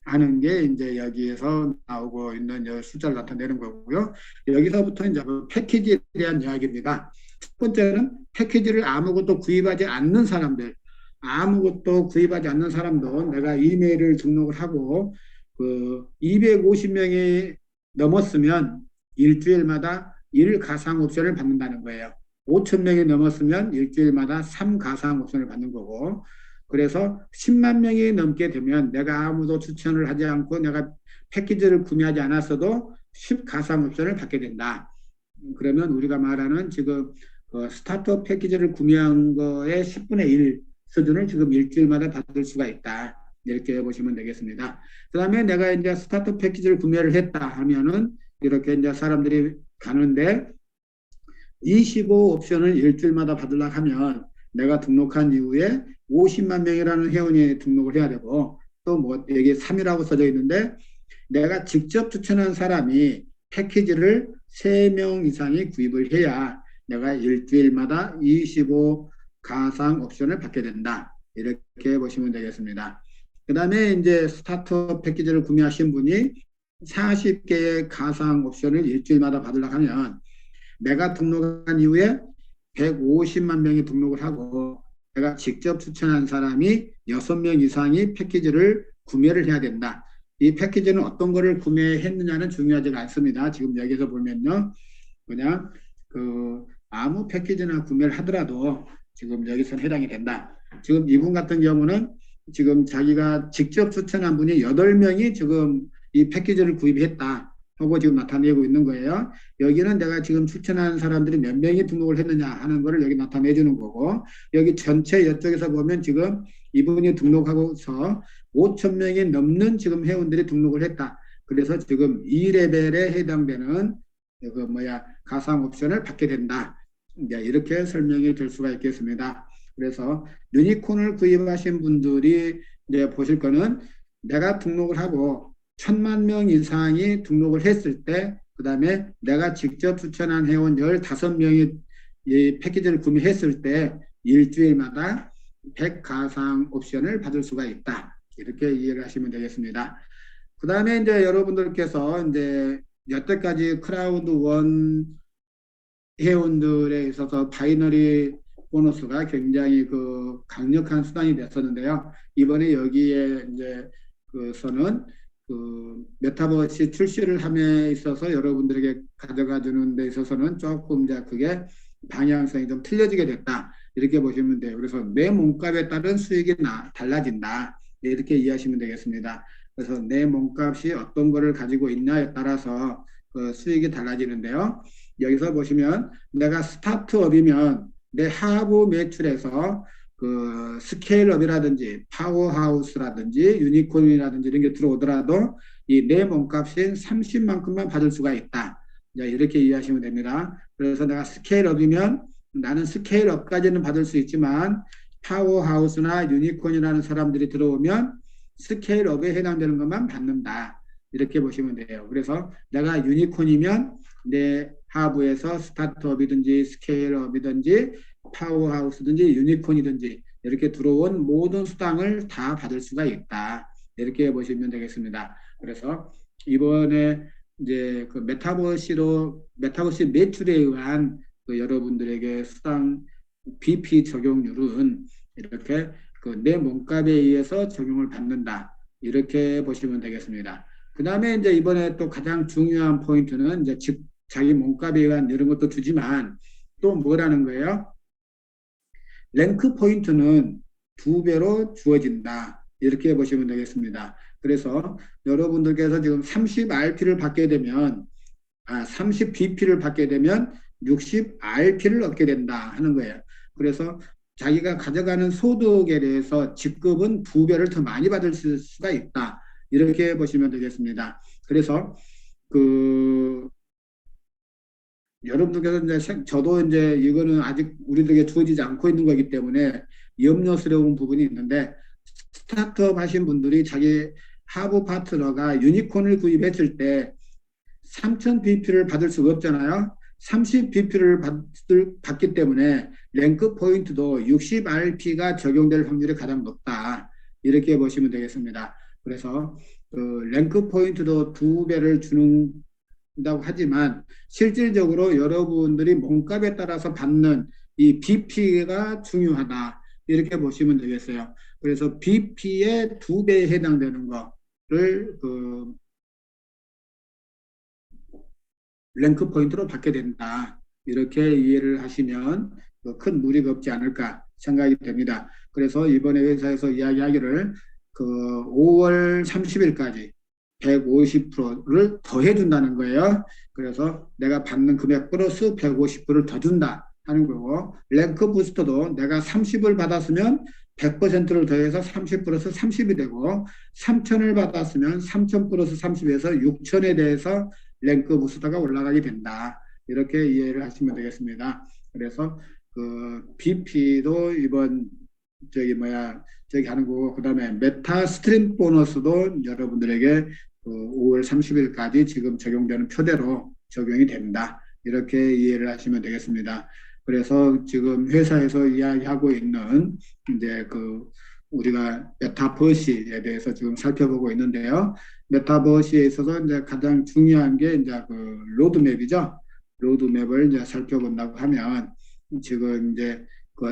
Speaker 1: 하는 게 이제 여기에서 나오고 있는 숫자를 나타내는 거고요. 여기서부터 이제 패키지에 대한 이야기입니다. 첫 번째는 패키지를 아무것도 구입하지 않는 사람들, 아무것도 구입하지 않는 사람도 내가 이메일을 등록을 하고 그 250명이 넘었으면 일주일마다 1 가상 옵션을 받는다는 거예요. 5천 명이 넘었으면 일주일마다 3 가상 옵션을 받는 거고 그래서 10만 명이 넘게 되면 내가 아무도 추천을 하지 않고 내가 패키지를 구매하지 않았어도 10 가상 옵션을 받게 된다. 그러면 우리가 말하는 지금 스타트업 패키지를 구매한 거의 10분의 1 수준을 지금 일주일마다 받을 수가 있다. 이렇게 보시면 되겠습니다. 그 다음에 내가 이제 스타트 패키지를 구매를 했다 하면은 이렇게 이제 사람들이 가는데 25 옵션을 일주일마다 받으려고 하면 내가 등록한 이후에 50만 명이라는 회원이 등록을 해야 되고 또 뭐 여기 3이라고 써져 있는데 내가 직접 추천한 사람이 패키지를 3명 이상이 구입을 해야 내가 일주일마다 25 가상 옵션을 받게 된다. 이렇게 보시면 되겠습니다. 그 다음에 이제 스타터 패키지를 구매하신 분이 40개의 가상 옵션을 일주일마다 받으려고 하면 내가 등록한 이후에 150만 명이 등록을 하고 내가 직접 추천한 사람이 6명 이상이 패키지를 구매를 해야 된다. 이 패키지는 어떤 거를 구매했느냐는 중요하지가 않습니다. 지금 여기서 보면요. 그냥 아무 패키지나 구매를 하더라도 지금 여기서는 해당이 된다. 지금 이분 같은 경우는 지금 자기가 직접 추천한 분이 8명이 지금 이 패키지를 구입했다 하고 지금 나타내고 있는 거예요. 여기는 내가 지금 추천한 사람들이 몇 명이 등록을 했느냐 하는 거를 여기 나타내 주는 거고, 여기 전체 이쪽에서 보면 지금 이분이 등록하고서 5천 명이 넘는 지금 회원들이 등록을 했다. 그래서 지금 2레벨에 해당되는 가상 옵션을 받게 된다. 이제 이렇게 설명이 될 수가 있겠습니다. 그래서 유니콘을 구입하신 분들이 이제 보실 거는 내가 등록을 하고 1,000만 명 이상이 등록을 했을 때, 그 다음에 내가 직접 추천한 회원 15명이 이 패키지를 구매했을 때 일주일마다 100 가상 옵션을 받을 수가 있다. 이렇게 이해를 하시면 되겠습니다. 그 다음에 이제 여러분들께서 이제 여태까지 크라우드 원 회원들에 있어서 바이너리 보너스가 굉장히 강력한 수단이 됐었는데요. 이번에 여기에 이제 서는 메타버스 출시를 함에 있어서 여러분들에게 가져가 주는 데 있어서는 조금 이제 그게 방향성이 좀 틀려지게 됐다. 이렇게 보시면 돼요. 그래서 내 몸값에 따른 수익이 달라진다. 이렇게 이해하시면 되겠습니다. 그래서 내 몸값이 어떤 거를 가지고 있냐에 따라서 수익이 달라지는데요. 여기서 보시면 내가 스타트업이면 내 하부 매출에서 스케일업이라든지 파워하우스라든지 유니콘이라든지 이런 게 들어오더라도 이 내 몸값인 30만큼만 받을 수가 있다. 이렇게 이해하시면 됩니다. 그래서 내가 스케일업이면 나는 스케일업까지는 받을 수 있지만 파워하우스나 유니콘이라는 사람들이 들어오면 스케일업에 해당되는 것만 받는다. 이렇게 보시면 돼요. 그래서 내가 유니콘이면 내 하부에서 스타트업이든지 스케일업이든지 파워하우스든지 유니콘이든지 이렇게 들어온 모든 수당을 다 받을 수가 있다. 이렇게 보시면 되겠습니다. 그래서 이번에 이제 메타버스 매출에 의한 여러분들에게 수당 BP 적용률은 이렇게 내 몸값에 의해서 적용을 받는다. 이렇게 보시면 되겠습니다. 그 다음에 이제 이번에 또 가장 중요한 포인트는 이제 자기 몸값에 의한 이런 것도 주지만 또 뭐라는 거예요? 랭크 포인트는 2배로 주어진다. 이렇게 보시면 되겠습니다. 그래서 여러분들께서 지금 30RP를 받게 되면 30BP를 받게 되면 60RP를 얻게 된다 하는 거예요. 그래서 자기가 가져가는 소득에 대해서 직급은 2배를 더 많이 받을 수가 있다. 이렇게 보시면 되겠습니다. 그래서 여러분들께서 이제 저도 이제 이거는 아직 우리들에게 주어지지 않고 있는 거기 때문에 염려스러운 부분이 있는데, 스타트업 하신 분들이 자기 하부 파트너가 유니콘을 구입했을 때 3000BP를 받을 수가 없잖아요. 30BP를 받기 때문에 랭크 포인트도 60RP가 적용될 확률이 가장 높다. 이렇게 보시면 되겠습니다. 그래서 랭크 포인트도 2배를 준다고 하지만 실질적으로 여러분들이 몸값에 따라서 받는 이 BP가 중요하다. 이렇게 보시면 되겠어요. 그래서 BP의 2배에 해당되는 거를 랭크 포인트로 받게 된다. 이렇게 이해를 하시면 큰 무리가 없지 않을까 생각이 됩니다. 그래서 이번에 회사에서 이야기하기를 5월 30일까지 150%를 더 해준다는 거예요. 그래서 내가 받는 금액 플러스 150%를 더 준다 하는 거고, 랭크 부스터도 내가 30을 받았으면 100%를 더해서 30 플러스 30이 되고 3천을 받았으면 3천 플러스 30에서 6천에 대해서 랭크 부스터가 올라가게 된다. 이렇게 이해를 하시면 되겠습니다. 그래서 그 BP도 이번 저기 뭐야 저기 하는 거고 그다음에 메타 스트림 보너스도 여러분들에게 그 5월 30일까지 지금 적용되는 표대로 적용이 된다. 이렇게 이해를 하시면 되겠습니다. 그래서 지금 회사에서 이야기하고 있는 이제 그 우리가 메타버시에 대해서 지금 살펴보고 있는데요. 메타버시에 있어서 이제 가장 중요한 게 이제 그 로드맵이죠. 로드맵을 이제 살펴본다고 하면 지금 이제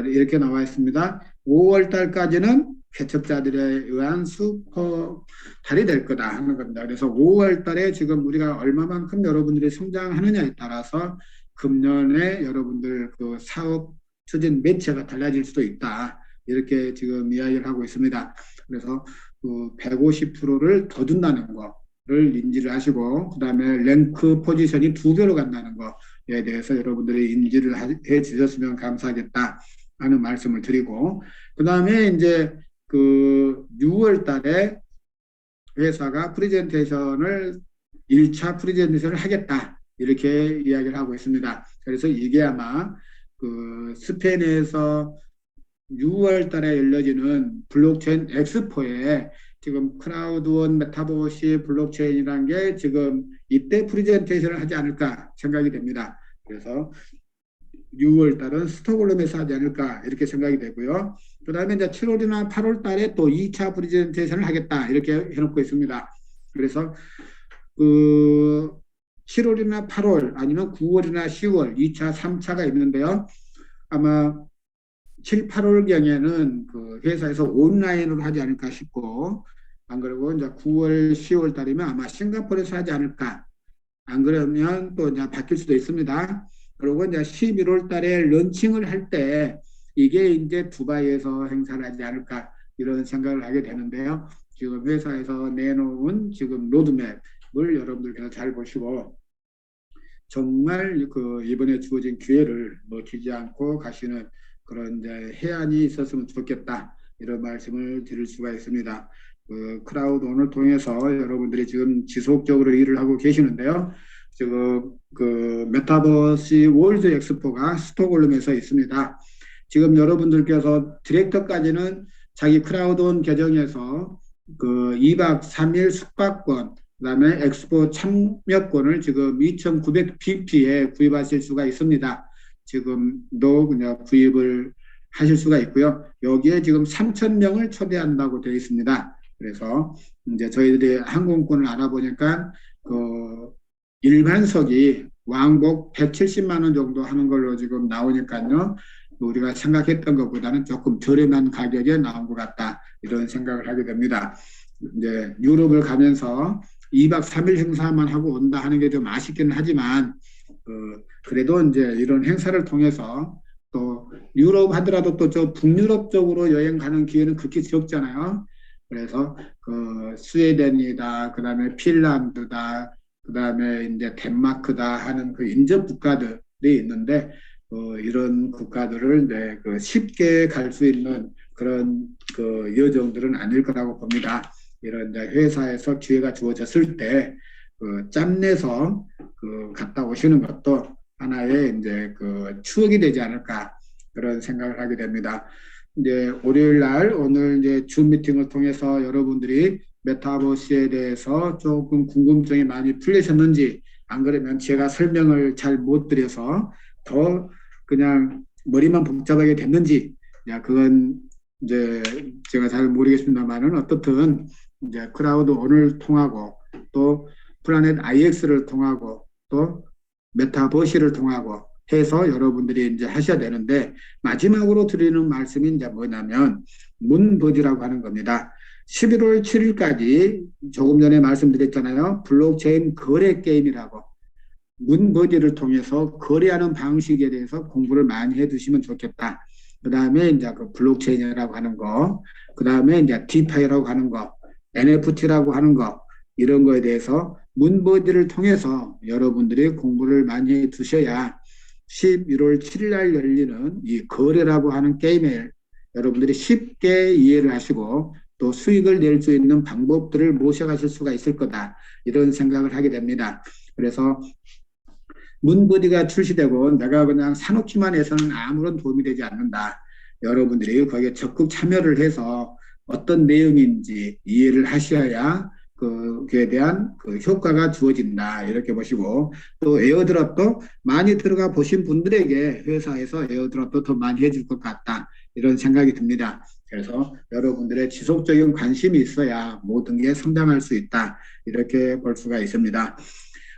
Speaker 1: 이렇게 나와 있습니다. 5월 달까지는 개척자들에 의한 슈퍼달이 될 거다 하는 겁니다. 그래서 5월 달에 지금 우리가 얼마만큼 여러분들이 성장하느냐에 따라서 금년에 여러분들 그 사업 추진 매체가 달라질 수도 있다. 이렇게 지금 이야기를 하고 있습니다. 그래서 그 150%를 더 준다는 거를 인지를 하시고, 그 다음에 랭크 포지션이 2배로 간다는 거에 대해서 여러분들이 인지를 해 주셨으면 감사하겠다 하는 말씀을 드리고, 그 다음에 이제 그 6월 달에 회사가 프레젠테이션을 1차 프레젠테이션을 하겠다. 이렇게 이야기를 하고 있습니다. 그래서 이게 아마 그 스페인에서 6월 달에 열려지는 블록체인 엑스포에 지금 크라우드원 메타버시 블록체인이라는 게 지금 이때 프레젠테이션을 하지 않을까 생각이 됩니다. 그래서 6월 달은 스톡홀름에서 하지 않을까 이렇게 생각이 되고요. 그 다음에 이제 7월이나 8월 달에 또 2차 프레젠테이션을 하겠다 이렇게 해놓고 있습니다. 그래서 그 7월이나 8월 아니면 9월이나 10월 2차, 3차가 있는데요. 아마 7, 8월경에는 그 회사에서 온라인으로 하지 않을까 싶고, 안 그러고 이제 9월, 10월 달이면 아마 싱가포르에서 하지 않을까. 안 그러면 또 이제 바뀔 수도 있습니다. 그리고 이제 11월 달에 런칭을 할 때 이게 이제 두바이에서 행사를 하지 않을까 이런 생각을 하게 되는데요. 지금 회사에서 내놓은 지금 로드맵을 여러분들께서 잘 보시고 정말 그 이번에 주어진 기회를 놓치지 않고 가시는 그런 이제 해안이 있었으면 좋겠다 이런 말씀을 드릴 수가 있습니다. 그 크라우드 오늘 통해서 여러분들이 지금 지속적으로 일을 하고 계시는데요. 지금 그 메타버시 월드 엑스포가 스톡홀름에서 있습니다. 지금 여러분들께서 디렉터까지는 자기 크라우드온 계정에서 그 2박 3일 숙박권 그다음에 엑스포 참여권을 지금 2,900 BP에 구입하실 수가 있습니다. 지금도 그냥 구입을 하실 수가 있고요. 여기에 지금 3,000명을 초대한다고 되어 있습니다. 그래서 이제 저희들이 항공권을 알아보니까 그 일반석이 왕복 170만 원 정도 하는 걸로 지금 나오니까요. 우리가 생각했던 것보다는 조금 저렴한 가격에 나온 것 같다. 이런 생각을 하게 됩니다. 이제 유럽을 가면서 2박 3일 행사만 하고 온다 하는 게 좀 아쉽기는 하지만 그래도 이제 이런 행사를 통해서 또 유럽 하더라도 또 저 북유럽 쪽으로 여행 가는 기회는 극히 적잖아요. 그래서 그 스웨덴이다, 그 다음에 핀란드다, 그 다음에 이제 덴마크다 하는 그 인접 국가들이 있는데 이런 국가들을 이제 그 쉽게 갈 수 있는 그런 그 여정들은 아닐 거라고 봅니다. 이런 이제 회사에서 기회가 주어졌을 때 그 짬내서 그 갔다 오시는 것도 하나의 이제 그 추억이 되지 않을까 그런 생각을 하게 됩니다. 이제 월요일 날 오늘 이제 줌 미팅을 통해서 여러분들이 메타버스에 대해서 조금 궁금증이 많이 풀리셨는지 안 그러면 제가 설명을 잘 못 드려서 더 그냥 머리만 복잡하게 됐는지 그건 이제 제가 잘 모르겠습니다만은 어떻든 이제 크라우드 오늘 통하고 또 플라넷 IX를 통하고 또 메타버시를 통하고 해서 여러분들이 이제 하셔야 되는데 마지막으로 드리는 말씀이 이제 뭐냐면 문버디라고 하는 겁니다. 11월 7일까지 조금 전에 말씀드렸잖아요. 블록체인 거래 게임이라고 문버디를 통해서 거래하는 방식에 대해서 공부를 많이 해두시면 좋겠다. 그 다음에 이제 그 블록체인이라고 하는 거, 그 다음에 이제 디파이라고 하는 거, NFT라고 하는 거, 이런 거에 대해서 문버디를 통해서 여러분들이 공부를 많이 해 두셔야 11월 7일 날 열리는 이 거래라고 하는 게임에 여러분들이 쉽게 이해를 하시고 또 수익을 낼 수 있는 방법들을 모셔가실 수가 있을 거다. 이런 생각을 하게 됩니다. 그래서 문버디가 출시되고 내가 그냥 사놓기만 해서는 아무런 도움이 되지 않는다. 여러분들이 거기에 적극 참여를 해서 어떤 내용인지 이해를 하셔야 그에 대한 그 효과가 주어진다. 이렇게 보시고 또 에어드랍도 많이 들어가 보신 분들에게 회사에서 에어드랍도 더 많이 해줄 것 같다. 이런 생각이 듭니다. 그래서 여러분들의 지속적인 관심이 있어야 모든 게 성장할 수 있다. 이렇게 볼 수가 있습니다.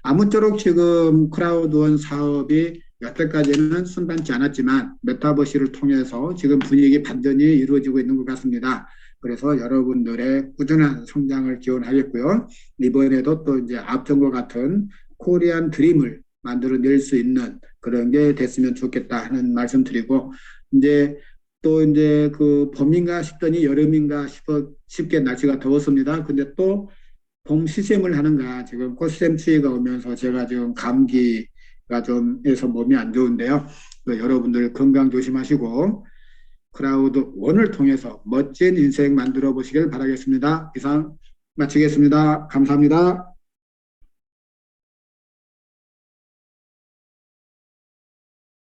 Speaker 1: 아무쪼록 지금 크라우드원 사업이 여태까지는 순탄치 않았지만 메타버시를 통해서 지금 분위기 반전이 이루어지고 있는 것 같습니다. 그래서 여러분들의 꾸준한 성장을 기원하겠고요. 이번에도 또 이제 앞전과 같은 코리안 드림을 만들어낼 수 있는 그런 게 됐으면 좋겠다 하는 말씀 드리고, 이제 또 이제 그 봄인가 싶더니 여름인가 싶게 날씨가 더웠습니다. 근데 또 봄 시샘을 하는가 지금 꽃샘 추위가 오면서 제가 지금 감기가 좀 해서 몸이 안 좋은데요. 여러분들 건강 조심하시고 크라우드 원을 통해서 멋진 인생 만들어 보시길 바라겠습니다. 이상 마치겠습니다. 감사합니다.